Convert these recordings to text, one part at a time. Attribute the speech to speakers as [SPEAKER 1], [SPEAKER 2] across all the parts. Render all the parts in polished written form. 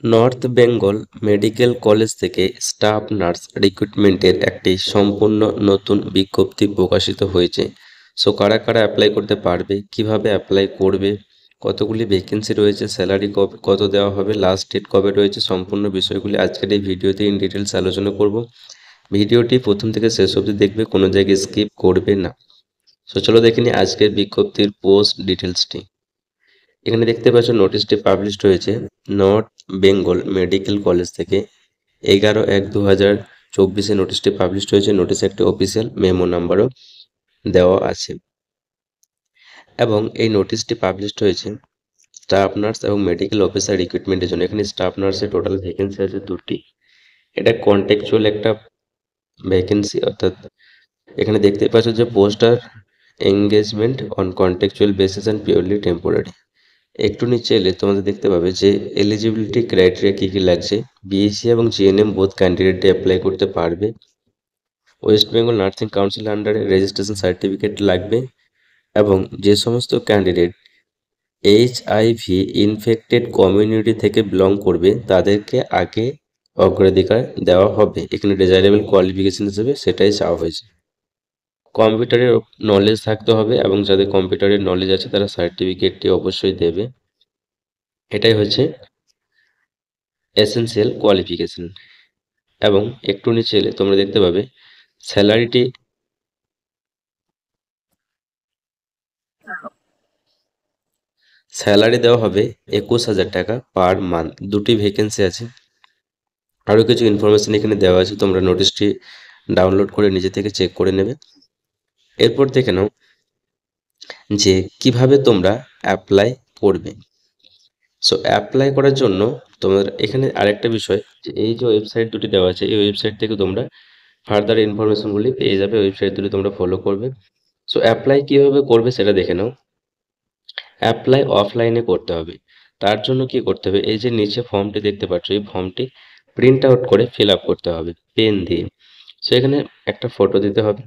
[SPEAKER 1] North Bengal medical college থেকে staff nurse রিক্রুটমেন্টের একটি সম্পূর্ণ নতুন বিজ্ঞপ্তি প্রকাশিত হয়েছে। সো কারা কারা অ্যাপ্লাই করতে পারবে, কিভাবে অ্যাপ্লাই করবে, কতগুলি ভ্যাকেন্সি রয়েছে, স্যালারি কবে কত দেওয়া হবে, লাস্ট ডেট কবে রয়েছে, সম্পূর্ণ বিষয়গুলি আজকের এই ভিডিওতে ইন ডিটেলস আলোচনা করব। ভিডিওটি প্রথম থেকে শেষ অবধি দেখবে, কোনো জায়গায় স্কিপ করবে না। সো চলো দেখে নিই আজকের বিজ্ঞপ্তির পোস্ট ডিটেলসটি। এখানে দেখতে পাচ্ছ নোটিশটি পাবলিশড হয়েছে নর্থ বেঙ্গল মেডিকেল কলেজ থেকে 11/1/2024 নোটিশটি পাবলিশড হয়েছে। নোটিশে একটি অফিসিয়াল মেমো নাম্বারও দেওয়া আছে এবং এই নোটিশটি পাবলিশড হয়েছে স্টাফ নার্স এবং মেডিকেল অফিসার রিক্রুটমেন্টের জন্য। এখানে স্টাফ নার্সের টোটাল ভ্যাকেন্সি আছে 2টি। এটা কন্ট্যাকচুয়াল একটা ভ্যাকেন্সি, অর্থাৎ এখানে দেখতে পাচ্ছ যে poster engagement on contractual basis and purely temporary. একটু নিচে এলে তোমাদের দেখতে পাবে যে এলিজিবিলিটি ক্রাইটেরিয়া কী কী লাগছে। বিএসসি এবং জিএনএম বোথ ক্যান্ডিডেটে অ্যাপ্লাই করতে পারবে। ওয়েস্ট বেঙ্গল নার্সিং কাউন্সিল আন্ডারে রেজিস্ট্রেশন সার্টিফিকেট লাগবে এবং যে সমস্ত ক্যান্ডিডেট এইচআইভি ইনফেক্টেড কমিউনিটি থেকে বিলং করবে তাদেরকে আগে অগ্রাধিকার দেওয়া হবে। এখানে ডিজাইরেবল কোয়ালিফিকেশন হিসেবে সেটাই চাওয়া হয়েছে। কম্পিউটারের নলেজ থাকতে হবে এবং যাদের কম্পিউটারের নলেজ আছে তারা সার্টিফিকেটটি অবশ্যই দেবে। এটাই হচ্ছে এসেনশিয়াল কোয়ালিফিকেশন। এবং একটু নিচে এলে তোমরা দেখতে পাবে স্যালারিটি দেওয়া হবে 21,000 টাকা পার মান্থ। 2টি ভ্যাকেন্সি আছে। আরও কিছু ইনফরমেশন এখানে দেওয়া আছে, তোমরা নোটিশটি ডাউনলোড করে নিজে থেকে চেক করে নেবে। এরপর দেখে নাও যে কিভাবে তোমরা অ্যাপ্লাই করবে। সো অ্যাপ্লাই করার জন্য তোমাদের এখানে আরেকটা বিষয় যে এই যে ওয়েবসাইট দুটি দেওয়া আছে, এই ওয়েবসাইট থেকে তোমরা ফার্দার ইনফরমেশনগুলি পেয়ে যাবে। ওয়েবসাইট দুটি তোমরা ফলো করবে। সো অ্যাপ্লাই কীভাবে করবে সেটা দেখে নাও। অ্যাপ্লাই অফলাইনে করতে হবে। তার জন্য কি করতে হবে, এই যে নিচে ফর্মটি দেখতে পাচ্ছ, এই ফর্মটি প্রিন্ট আউট করে ফিল আপ করতে হবে পেন দিয়ে। সো এখানে একটা ফটো দিতে হবে।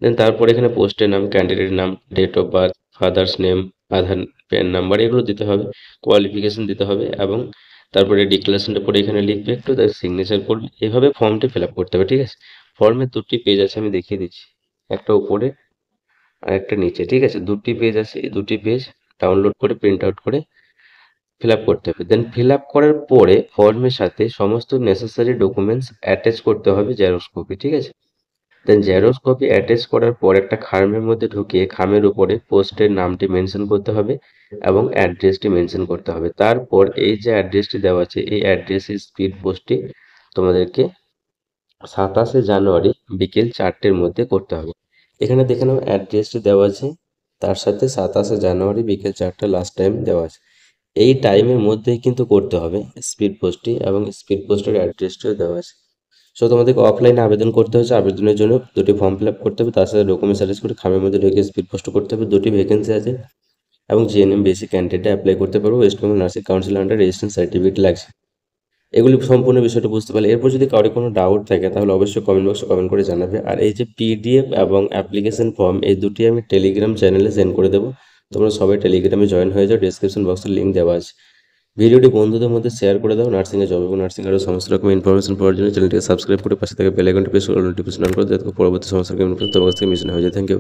[SPEAKER 1] দেন তারপর এখানে পোস্টের নাম, ক্যান্ডিডেট নাম, date of birth, father's name, Aadhaar, PAN number, এগুলো দিতে হবে। কোয়ালিফিকেশন দিতে হবে এবং তারপরে ডিক্লারেশনটা পরে এখানে লিখবে, একটু তার সিগনেচার করবে। এভাবে ফর্মটি ফিল আপ করতে হবে, ঠিক আছে। ফর্মের 2টি পেজ আছে, আমি দেখিয়ে দিচ্ছি, একটা উপরে আর একটা নিচে, ঠিক আছে। 2টি পেজ আছে, এই 2টি পেজ ডাউনলোড করে প্রিন্ট আউট করে ফিল আপ করতে হবে। দেন ফিল আপ করার পরে ফর্মের সাথে সমস্ত নেসেসারি ডকুমেন্টস অ্যাটাচ করতে হবে, জেরক্স কপি, ঠিক আছে। দেন জেরক্স কপি অ্যাটাচ করার পর একটা খামের মধ্যে ঢুকিয়ে খামের উপরে পোস্টের নামটি মেনশন করতে হবে এবং অ্যাড্রেসটি মেনশন করতে হবে। তারপর এই যে অ্যাড্রেসটি দেওয়া আছে, এই অ্যাড্রেসের স্পিড পোস্টটি তোমাদেরকে 27শে জানুয়ারি বিকেল 4টের মধ্যে করতে হবে। এখানে দেখে নাও অ্যাড্রেসটি দেওয়া আছে, তার সাথে 27শে জানুয়ারি বিকেল 4টা লাস্ট টাইম দেওয়া আছে। এই টাইমের মধ্যেই কিন্তু করতে হবে স্পিড পোস্টটি, এবং স্পিড পোস্টের অ্যাড্রেসটিও দেওয়া আছে। সো তোমাদেরকে অফলাইনে আবেদন করতে হচ্ছে। আবেদনের জন্য 2টি ফর্ম ফিল আপ করতে হবে, তার সাথে ডকুমেন্টস অ্যাটাচ করে খামের মধ্যে ঢুকে স্পিড পোস্ট করতে হবে। 2টি ভ্যাকেন্সি আছে এবং জিএনএম বেসিক ক্যান্ডিডেটে অ্যাপ্লাই করতে পারবো। West Bengal nursing council under registration certificate লাগছে। এগুলি সম্পূর্ণ বিষয়টা বুঝতে পারলে। এরপর যদি কারো কোনো ডাউট থাকে তাহলে অবশ্যই কমেন্ট বক্সে কমেন্ট করে জানাবে। আর এই যে পিডিএফ এবং অ্যাপ্লিকেশন ফর্ম, এই দুটি আমি টেলিগ্রাম চ্যানেলে সেন্ড করে দেবো। তোমরা সবাই টেলিগ্রামে জয়েন হয়ে যাও, ডিসক্রিপশন বক্সের লিঙ্ক দেওয়া আছে। ভিডিওটি বন্ধুদের মধ্যে শেয়ার করে দাও। নার্সিংয়ে জব এবং নার্সিং আরও সমস্ত রকম ইনফরমেশন পাওয়ার জন্য চ্যানেলটিকে সাবস্ক্রাইব করে পাশে থেকে বেল আইকনটি প্রেস করে নোটিফিকেশন অন করে যাতে পরবর্তী সমস্ত রকম ইনফরমেশন তোমার কাছ থেকে মিস না হয়ে যায়। Thank you.